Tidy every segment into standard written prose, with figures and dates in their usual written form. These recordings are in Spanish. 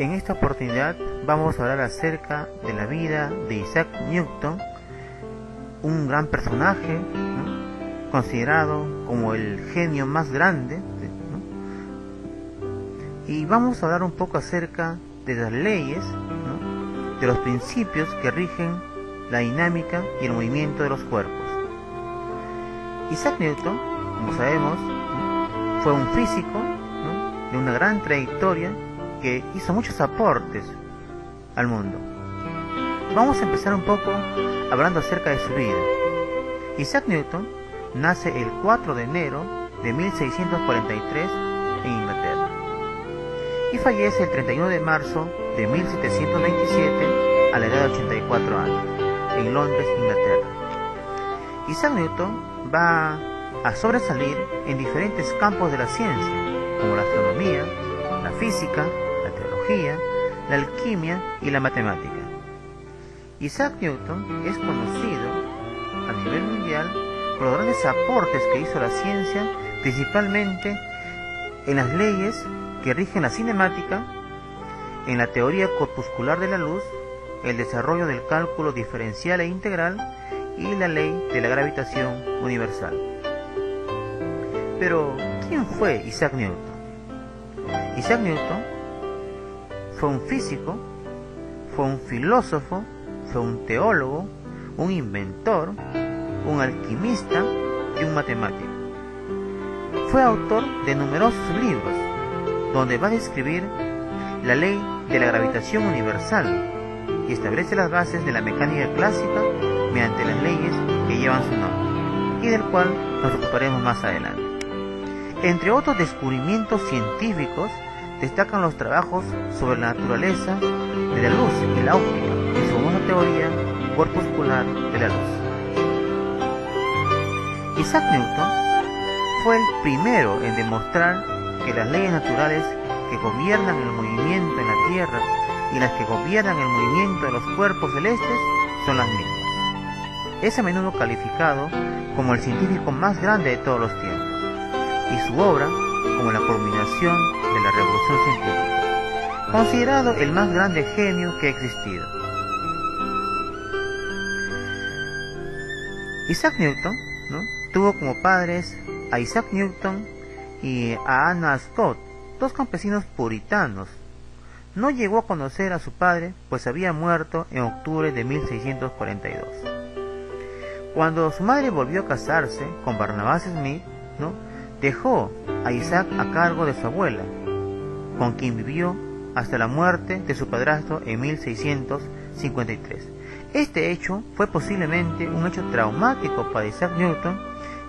En esta oportunidad vamos a hablar acerca de la vida de Isaac Newton, un gran personaje, ¿no?, considerado como el genio más grande, ¿no? Y vamos a hablar un poco acerca de las leyes, ¿no?, de los principios que rigen la dinámica y el movimiento de los cuerpos. Isaac Newton, como sabemos, ¿no?, fue un físico, ¿no?, de una gran trayectoria que hizo muchos aportes al mundo. Vamos a empezar un poco hablando acerca de su vida. Isaac Newton nace el 4 de enero de 1643 en Inglaterra y fallece el 31 de marzo de 1727 a la edad de 84 años en Londres, Inglaterra. Isaac Newton va a sobresalir en diferentes campos de la ciencia, como la astronomía, la física, la teología, la alquimia y la matemática. Isaac Newton es conocido a nivel mundial por los grandes aportes que hizo a la ciencia, principalmente en las leyes que rigen la cinemática, en la teoría corpuscular de la luz, el desarrollo del cálculo diferencial e integral y la ley de la gravitación universal. Pero, ¿quién fue Isaac Newton? Isaac Newton fue un físico, fue un filósofo, fue un teólogo, un inventor, un alquimista y un matemático. Fue autor de numerosos libros, donde va a describir la ley de la gravitación universal y establece las bases de la mecánica clásica mediante las leyes que llevan su nombre, y del cual nos ocuparemos más adelante. Entre otros descubrimientos científicos destacan los trabajos sobre la naturaleza de la luz y la óptica en su famosa teoría corpuscular de la luz. Isaac Newton fue el primero en demostrar que las leyes naturales que gobiernan el movimiento en la Tierra y las que gobiernan el movimiento de los cuerpos celestes son las mismas. Es a menudo calificado como el científico más grande de todos los tiempos, y su obra como la culminación de la revolución científica, considerado el más grande genio que ha existido. Isaac Newton, ¿no?, tuvo como padres a Isaac Newton y a Anna Scott, dos campesinos puritanos. No llegó a conocer a su padre, pues había muerto en octubre de 1642. Cuando su madre volvió a casarse con Barnabas Smith, ¿no?, dejó a Isaac a cargo de su abuela, con quien vivió hasta la muerte de su padrastro en 1653. Este hecho fue posiblemente un hecho traumático para Isaac Newton,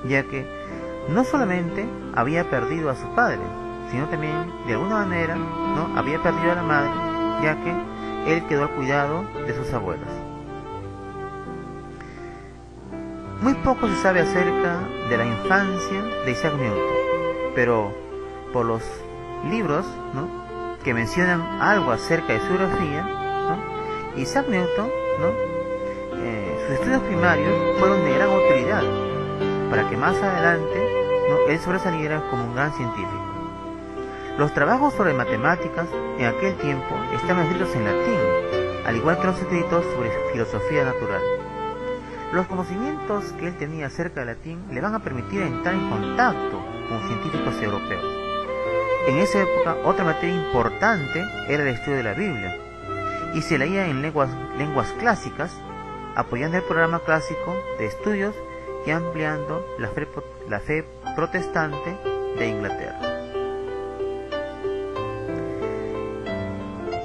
ya que no solamente había perdido a su padre, sino también, de alguna manera, ¿no?, había perdido a la madre, ya que él quedó al cuidado de sus abuelos. Muy poco se sabe acerca de la infancia de Isaac Newton, pero por los libros, ¿no?, que mencionan algo acerca de su biografía, ¿no?, Isaac Newton, ¿no?, sus estudios primarios fueron de gran utilidad para que más adelante, ¿no?, él sobresaliera como un gran científico. Los trabajos sobre matemáticas en aquel tiempo estaban escritos en latín, al igual que los escritos sobre filosofía natural. Los conocimientos que él tenía acerca del latín le van a permitir entrar en contacto con científicos europeos. En esa época, otra materia importante era el estudio de la Biblia, y se leía en lenguas clásicas, apoyando el programa clásico de estudios y ampliando la fe protestante de Inglaterra.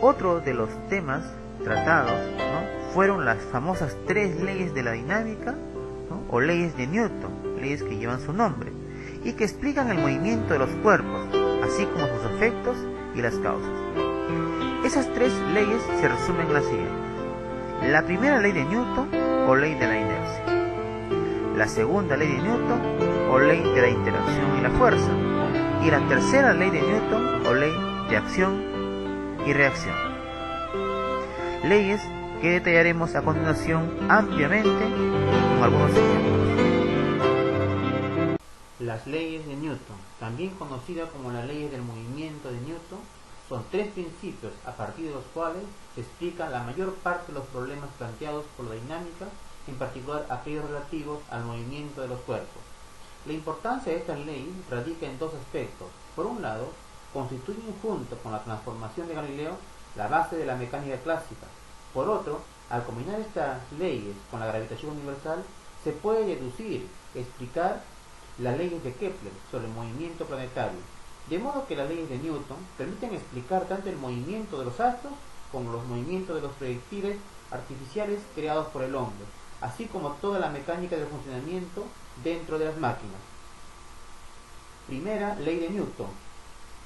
Otro de los temas tratados, ¿no?, fueron las famosas 3 leyes de la dinámica, ¿no?, o leyes de Newton, leyes que llevan su nombre y que explican el movimiento de los cuerpos, así como sus efectos y las causas. Esas 3 leyes se resumen en la siguiente: la primera ley de Newton, o ley de la inercia; la segunda ley de Newton, o ley de la interacción y la fuerza; y la tercera ley de Newton, o ley de acción y reacción. Leyes que detallaremos a continuación ampliamente con algunos ejemplos. Las leyes de Newton, también conocidas como las leyes del movimiento de Newton, son tres principios a partir de los cuales se explica la mayor parte de los problemas planteados por la dinámica, en particular aquellos relativos al movimiento de los cuerpos. La importancia de estas leyes radica en dos aspectos. Por un lado, constituyen junto con la transformación de Galileo la base de la mecánica clásica. Por otro, al combinar estas leyes con la gravitación universal, se puede deducir, explicar las leyes de Kepler sobre el movimiento planetario, de modo que las leyes de Newton permiten explicar tanto el movimiento de los astros como los movimientos de los proyectiles artificiales creados por el hombre, así como toda la mecánica del funcionamiento dentro de las máquinas. Primera ley de Newton,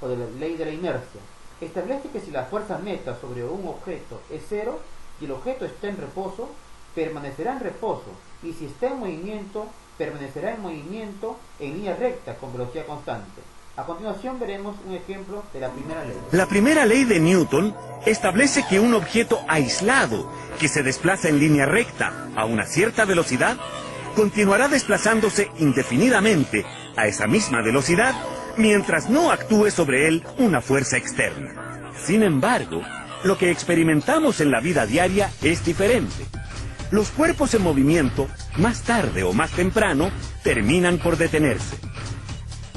o de la ley de la inercia, establece que si la fuerza neta sobre un objeto es cero y el objeto está en reposo, permanecerá en reposo, y si está en movimiento, permanecerá en movimiento en línea recta con velocidad constante. A continuación veremos un ejemplo de la primera ley. La primera ley de Newton establece que un objeto aislado que se desplaza en línea recta a una cierta velocidad continuará desplazándose indefinidamente a esa misma velocidad mientras no actúe sobre él una fuerza externa. Sin embargo, lo que experimentamos en la vida diaria es diferente. Los cuerpos en movimiento, más tarde o más temprano, terminan por detenerse.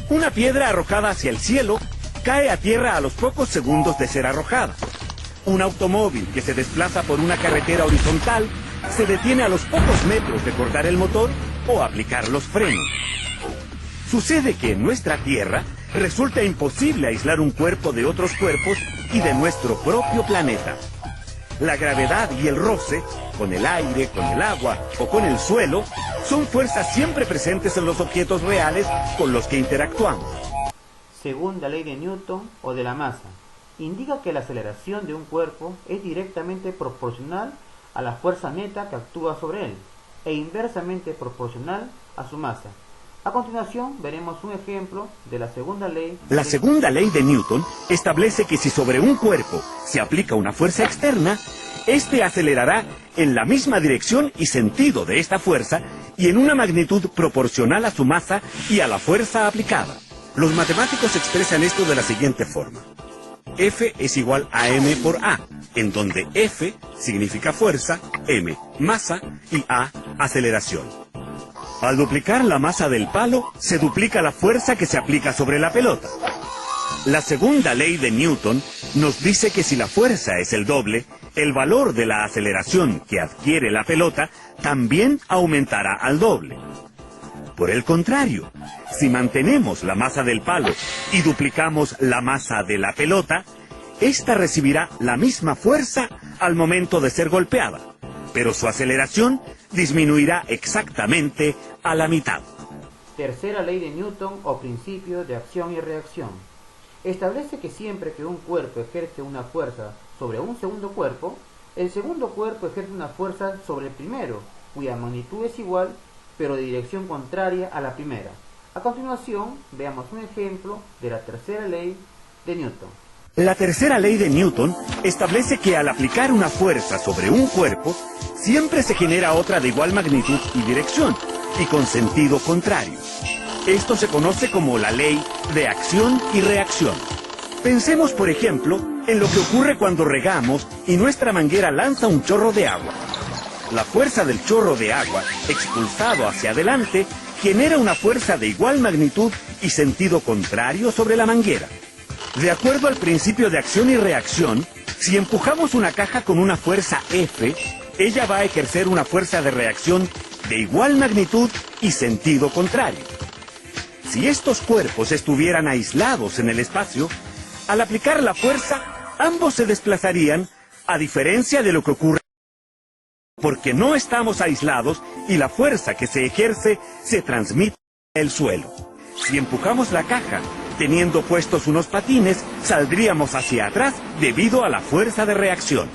Una piedra arrojada hacia el cielo cae a tierra a los pocos segundos de ser arrojada. Un automóvil que se desplaza por una carretera horizontal se detiene a los pocos metros de cortar el motor o aplicar los frenos. Sucede que en nuestra Tierra resulta imposible aislar un cuerpo de otros cuerpos y de nuestro propio planeta. La gravedad y el roce, con el aire, con el agua o con el suelo, son fuerzas siempre presentes en los objetos reales con los que interactuamos. Segunda ley de Newton o de la masa. Indica que la aceleración de un cuerpo es directamente proporcional a la fuerza neta que actúa sobre él e inversamente proporcional a su masa. A continuación veremos un ejemplo de la segunda ley. La segunda ley de Newton establece que si sobre un cuerpo se aplica una fuerza externa, éste acelerará en la misma dirección y sentido de esta fuerza y en una magnitud proporcional a su masa y a la fuerza aplicada. Los matemáticos expresan esto de la siguiente forma. F es igual a m por a, en donde F significa fuerza, m masa y a aceleración. Al duplicar la masa del palo, se duplica la fuerza que se aplica sobre la pelota. La segunda ley de Newton nos dice que si la fuerza es el doble, el valor de la aceleración que adquiere la pelota también aumentará al doble. Por el contrario, si mantenemos la masa del palo y duplicamos la masa de la pelota, ésta recibirá la misma fuerza al momento de ser golpeada, pero su aceleración disminuirá exactamente a la mitad. Tercera ley de Newton o principio de acción y reacción. Establece que siempre que un cuerpo ejerce una fuerza sobre un segundo cuerpo, el segundo cuerpo ejerce una fuerza sobre el primero, cuya magnitud es igual, pero de dirección contraria a la primera. A continuación, veamos un ejemplo de la tercera ley de Newton. La tercera ley de Newton establece que al aplicar una fuerza sobre un cuerpo, siempre se genera otra de igual magnitud y dirección, y con sentido contrario. Esto se conoce como la ley de acción y reacción. Pensemos, por ejemplo, en lo que ocurre cuando regamos y nuestra manguera lanza un chorro de agua. La fuerza del chorro de agua, expulsado hacia adelante, genera una fuerza de igual magnitud y sentido contrario sobre la manguera. De acuerdo al principio de acción y reacción, si empujamos una caja con una fuerza F, ella va a ejercer una fuerza de reacción de igual magnitud y sentido contrario. Si estos cuerpos estuvieran aislados en el espacio, al aplicar la fuerza, ambos se desplazarían, a diferencia de lo que ocurre porque no estamos aislados y la fuerza que se ejerce se transmite al suelo. Si empujamos la caja, teniendo puestos unos patines, saldríamos hacia atrás debido a la fuerza de reacción.